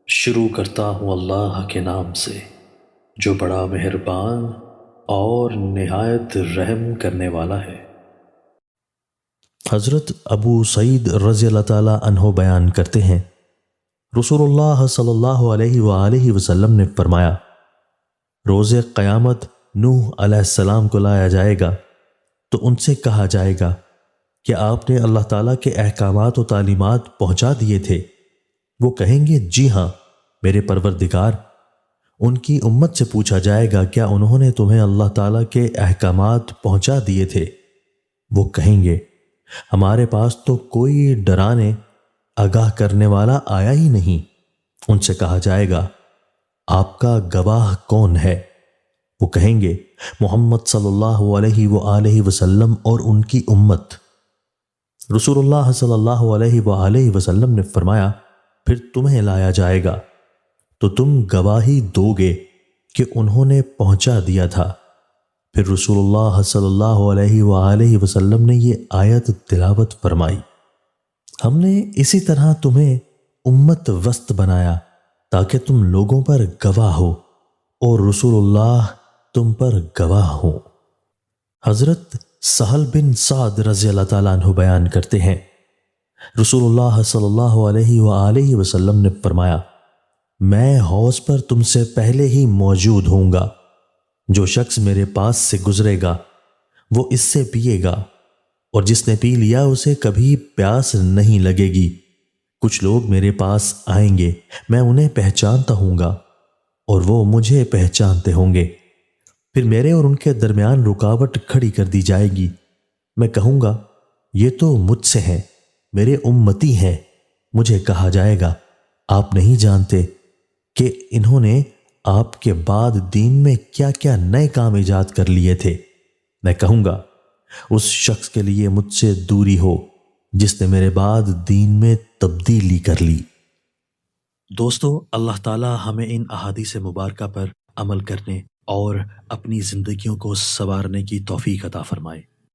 شروع کرتا ہوں اللہ کے نام سے جو بڑا مہربان اور نہایت رحم کرنے والا ہے۔ حضرت ابو سعید رضی اللہ تعالی عنہ بیان کرتے ہیں، رسول اللہ صلی اللہ علیہ وآلہ وسلم نے فرمایا، روز قیامت نوح علیہ السلام کو لایا جائے گا تو ان سے کہا جائے گا کہ آپ نے اللہ تعالیٰ کے احکامات و تعلیمات پہنچا دیے تھے؟ وہ کہیں گے جی ہاں میرے پروردگار۔ ان کی امت سے پوچھا جائے گا کیا انہوں نے تمہیں اللہ تعالیٰ کے احکامات پہنچا دیے تھے؟ وہ کہیں گے ہمارے پاس تو کوئی ڈرانے آگاہ کرنے والا آیا ہی نہیں۔ ان سے کہا جائے گا آپ کا گواہ کون ہے؟ وہ کہیں گے محمد صلی اللہ علیہ وآلہ وسلم اور ان کی امت۔ رسول اللہ صلی اللہ علیہ وآلہ وسلم نے فرمایا، پھر تمہیں لایا جائے گا تو تم گواہی دو گے کہ انہوں نے پہنچا دیا تھا۔ پھر رسول اللہ صلی اللہ علیہ وآلہ وسلم نے یہ آیت تلاوت فرمائی، ہم نے اسی طرح تمہیں امت وسط بنایا تاکہ تم لوگوں پر گواہ ہو اور رسول اللہ تم پر گواہ ہو۔ حضرت سہل بن سعد رضی اللہ تعالیٰ عنہ بیان کرتے ہیں، رسول اللہ صلی اللہ علیہ وآلہ وسلم نے فرمایا، میں حوض پر تم سے پہلے ہی موجود ہوں گا۔ جو شخص میرے پاس سے گزرے گا وہ اس سے پیے گا، اور جس نے پی لیا اسے کبھی پیاس نہیں لگے گی۔ کچھ لوگ میرے پاس آئیں گے، میں انہیں پہچانتا ہوں گا اور وہ مجھے پہچانتے ہوں گے۔ پھر میرے اور ان کے درمیان رکاوٹ کھڑی کر دی جائے گی، میں کہوں گا یہ تو مجھ سے ہیں، میرے امتی ہیں۔ مجھے کہا جائے گا آپ نہیں جانتے کہ انہوں نے آپ کے بعد دین میں کیا کیا نئے کام ایجاد کر لیے تھے۔ میں کہوں گا اس شخص کے لیے مجھ سے دوری ہو جس نے میرے بعد دین میں تبدیلی کر لی۔ دوستو، اللہ تعالی ہمیں ان احادیث مبارکہ پر عمل کرنے اور اپنی زندگیوں کو سنوارنے کی توفیق عطا فرمائے۔